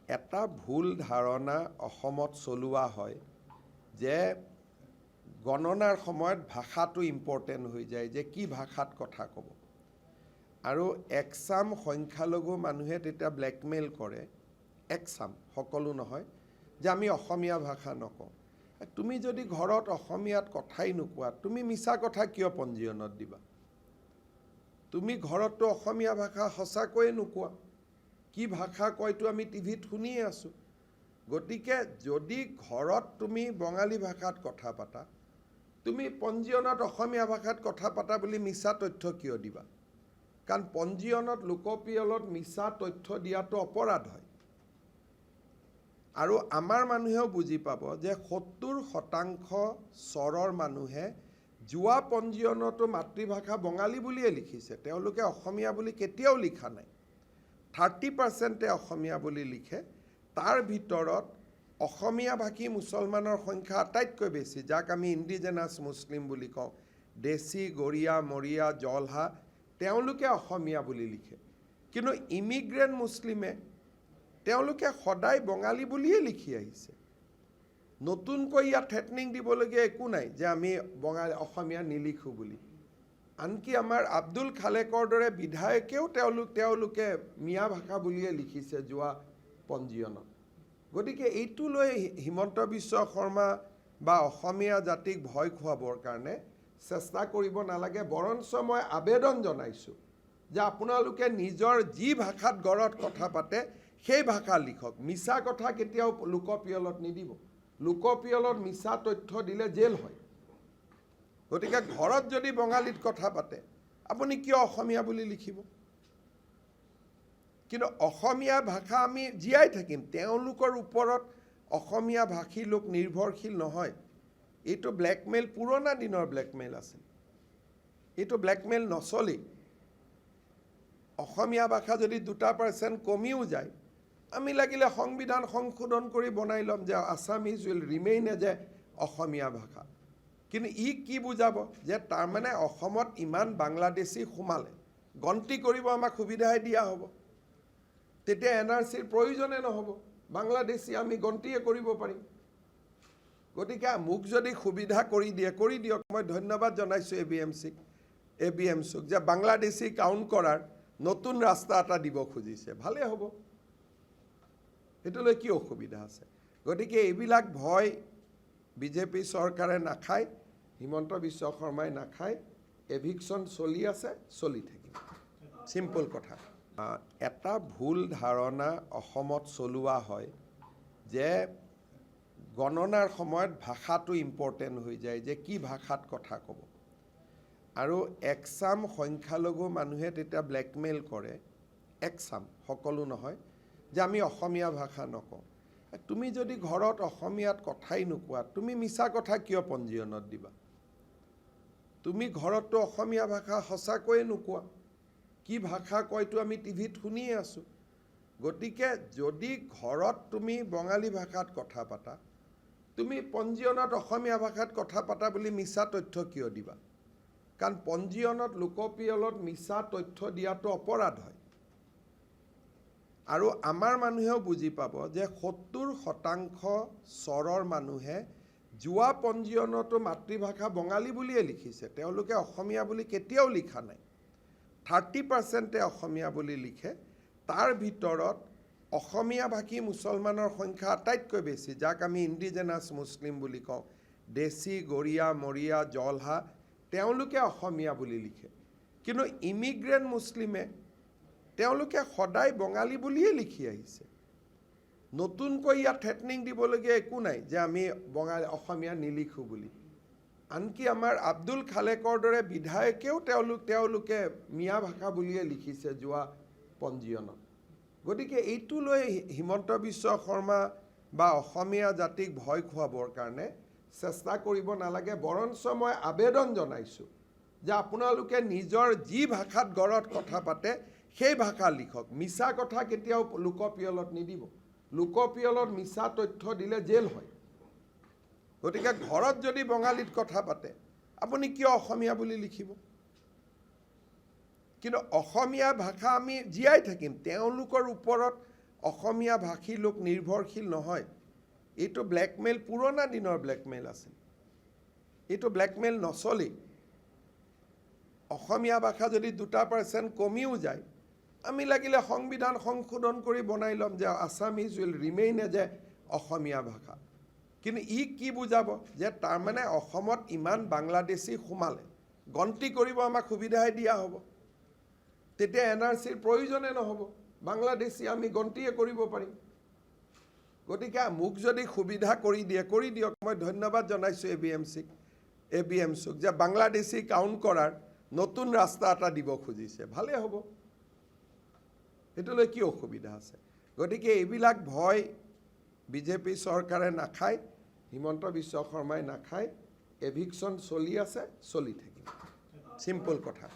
এটা ভুল ধাৰণা অসমত চলোৱা হয় যে গণনাৰ সময়ত ভাষাটো ইম্পৰ্টেণ্ট হৈ যায়, যে কি ভাষাত কথা ক'ব। আৰু একচাম সংখ্যালঘু মানুহে তেতিয়া ব্লেকমেইল কৰে, একচাম, সকলো নহয়, যে আমি অসমীয়া ভাষা নকওঁ। তুমি যদি ঘৰত অসমীয়াত কথাই নোকোৱা, তুমি মিছা কথা কিয় পঞ্জীয়নত দিবা? তুমি ঘৰততো অসমীয়া ভাষা সঁচাকৈয়ে নোকোৱা। কি ভাষা কয়তো আমি টিভিত শুনিয়ে আছোঁ। গতিকে যদি ঘৰত তুমি বঙালী ভাষাত কথা পাতা, তুমি পঞ্জীয়নত অসমীয়া ভাষাত কথা পাতা বুলি মিছা তথ্য কিয় দিবা? কাৰণ পঞ্জীয়নত লোকপিয়লত মিছা তথ্য দিয়াটো অপৰাধ হয়। আৰু আমাৰ মানুহেও বুজি পাব যে 70% চৰৰ মানুহে যোৱা পঞ্জীয়নতো মাতৃভাষা বঙালী বুলিয়ে লিখিছে, তেওঁলোকে অসমীয়া বুলি কেতিয়াও লিখা নাই। 30% অসমীয়া বুলি লিখে। তাৰ ভিতৰত অসমীয়া ভাষী মুছলমানৰ সংখ্যা আটাইতকৈ বেছি, যাক আমি ইণ্ডিজেনাছ মুছলিম বুলি কওঁ, দেশী, গৰীয়া, মৰীয়া, জলহা, তেওঁলোকে অসমীয়া বুলি লিখে। কিন্তু ইমিগ্ৰেণ্ট মুছলিমে তেওঁলোকে সদায় বঙালী বুলিয়ে লিখি আহিছে। নতুনকৈ ইয়াত থ্ৰেটনিং দিবলগীয়া একো নাই যে আমি অসমীয়া নিলিখোঁ বুলি। আনকি আমাৰ আব্দুল খালেকৰ দৰে বিধায়কেও তেওঁলোকে মিয়া ভাষা বুলিয়ে লিখিছে যোৱা পঞ্জীয়নত। গতিকে এইটো লৈ হিমন্ত বিশ্ব শৰ্মা বা অসমীয়া জাতিক ভয় খুৱাবৰ কাৰণে চেষ্টা কৰিব নালাগে। বৰঞ্চ মই আবেদন জনাইছোঁ যে আপোনালোকে নিজৰ যি ভাষাত ঘৰত কথা পাতে সেই ভাষা লিখক। মিছা কথা কেতিয়াও লোকপিয়লত নিদিব। লোকপিয়লত মিছা তথ্য দিলে জেল হয়। গতিকে ঘৰত যদি বঙালীত কথা পাতে, আপুনি কিয় অসমীয়া বুলি লিখিব? কিন্তু অসমীয়া ভাষা আমি জীয়াই থাকিম, তেওঁলোকৰ ওপৰত অসমীয়া ভাষী লোক নিৰ্ভৰশীল নহয়। এইটো ব্লেকমেইল, পুৰণা দিনৰ ব্লেকমেইল আছিল। এইটো ব্লেকমেইল নচলেই। অসমীয়া ভাষা যদি 2% কমিও যায়, আমি লাগিলে সংবিধান সংশোধন কৰি বনাই ল'ম যে Assamese will remain as a Asomiya ভাষা। কিন্তু ই কি বুজাব যে তাৰমানে অসমত ইমান বাংলাদেশী সোমালে, গন্তি কৰিব আমাক সুবিধাহে দিয়া হ'ব। তেতিয়া NRCৰ প্ৰয়োজনে নহ'ব, বাংলাদেশী আমি গন্তিয়ে কৰিব পাৰিম। গতিকে মোক যদি সুবিধা কৰি দিয়ক। মই ধন্যবাদ জনাইছোঁ ABMCক যে বাংলাদেশী কাউণ্ট কৰাৰ নতুন ৰাস্তা এটা দিব খুজিছে, ভালেই হ'ব। সেইটোলৈ কি অসুবিধা আছে? গতিকে এইবিলাক ভয় বিজেপি চৰকাৰে নাখায়, হিমন্ত বিশ্ব শৰ্মাই নাখায়। এভিকশ্যন চলি আছে, চলি থাকিব। চিম্পল কথা। এটা ভুল ধাৰণা অসমত চলোৱা হয় যে গণনাৰ সময়ত ভাষাটো ইম্পৰ্টেণ্ট হৈ যায়, যে কি ভাষাত কথা ক'ব। আৰু একচাম সংখ্যালঘু মানুহে তেতিয়া ব্লেকমেইল কৰে, একচাম, সকলো নহয়, যে আমি অসমীয়া ভাষা নকওঁ। তুমি যদি ঘৰত অসমীয়াত কথাই নোকোৱা, তুমি মিছা কথা কিয় পঞ্জীয়নত দিবা? তুমি ঘৰততো অসমীয়া ভাষা সঁচাকৈয়ে নোকোৱা। কি ভাষা কয়তো আমি টিভিত শুনিয়ে আছোঁ। গতিকে যদি ঘৰত তুমি বঙালী ভাষাত কথা পাতা, তুমি পঞ্জীয়নত অসমীয়া ভাষাত কথা পাতা বুলি মিছা তথ্য কিয় দিবা? কাৰণ পঞ্জীয়নত লোকপিয়লত মিছা তথ্য দিয়াটো অপৰাধ হয়। আৰু আমাৰ মানুহেও বুজি পাব যে 70% চৰৰ মানুহে যোৱা পঞ্জীয়নতো মাতৃভাষা বঙালী বুলিয়ে লিখিছে, তেওঁলোকে অসমীয়া বুলি কেতিয়াও লিখা নাই। 30% অসমীয়া বুলি লিখে। তাৰ ভিতৰত অসমীয়া ভাষী মুছলমানৰ সংখ্যা আটাইতকৈ বেছি, যাক আমি ইণ্ডিজেনাছ মুছলিম বুলি কওঁ, দেশী, গৰীয়া, মৰীয়া, জলহা, তেওঁলোকে অসমীয়া বুলি লিখে। কিন্তু ইমিগ্ৰেণ্ট মুছলিমে তেওঁলোকে সদায় বঙালী বুলিয়ে লিখি আহিছে। নতুনকৈ ইয়াত থ্ৰেটনিং দিবলগীয়া একো নাই যে আমি অসমীয়া নিলিখোঁ বুলি। আনকি আমাৰ আব্দুল খালেকৰ দৰে বিধায়কেও তেওঁলোকে মিয়া ভাষা বুলিয়ে লিখিছে যোৱা পঞ্জীয়নত। গতিকে এইটো লৈ হিমন্ত বিশ্ব শৰ্মা বা অসমীয়া জাতিক ভয় খুৱাবৰ কাৰণে চেষ্টা কৰিব নালাগে। বৰঞ্চ মই আবেদন জনাইছোঁ যে আপোনালোকে নিজৰ যি ভাষাত ঘৰত কথা পাতে সেই ভাষা লিখক। মিছা কথা কেতিয়াও লোকপিয়লত নিদিব। লোকপিয়লত মিছা তথ্য দিলে জেল হয়। গতিকে ঘৰত যদি বঙালীত কথা পাতে, আপুনি কিয় অসমীয়া বুলি লিখিব? কিন্তু অসমীয়া ভাষা আমি জীয়াই থাকিম, তেওঁলোকৰ ওপৰত অসমীয়া ভাষী লোক নিৰ্ভৰশীল নহয়। এইটো ব্লেকমেইল, পুৰণা দিনৰ ব্লেকমেইল আছিল। এইটো ব্লেকমেইল নচলেই। অসমীয়া ভাষা যদি 2% কমিও যায়, আমি লাগিলে সংবিধান সংশোধন কৰি বনাই ল'ম যে Assamese will remain as a Asomiya ভাষা। কিন্তু ই কি বুজাব যে তাৰমানে অসমত ইমান বাংলাদেশী সোমালে, গন্তি কৰিব আমাক সুবিধাই দিয়া হ'ব, তেতিয়া NRCৰ প্ৰয়োজনে নহ'ব, বাংলাদেশী আমি গন্তিয়ে কৰিব পাৰিম। গতিকে মোক যদি সুবিধা কৰি দিয়ক। মই ধন্যবাদ জনাইছোঁ ABMCক যে বাংলাদেশী কাউণ্ট কৰাৰ নতুন ৰাস্তা এটা দিব খুজিছে, ভালেই হ'ব, সেইটোলৈ কি অসুবিধা আছে। গতিকে এইবিলাক ভয় বিজেপি চৰকাৰে নাখায়, হিমন্ত বিশ্ব শৰ্মাই নাখায়। এভিকশ্যন চলি আছে, চলি থাকিব, চিম্পল কথা।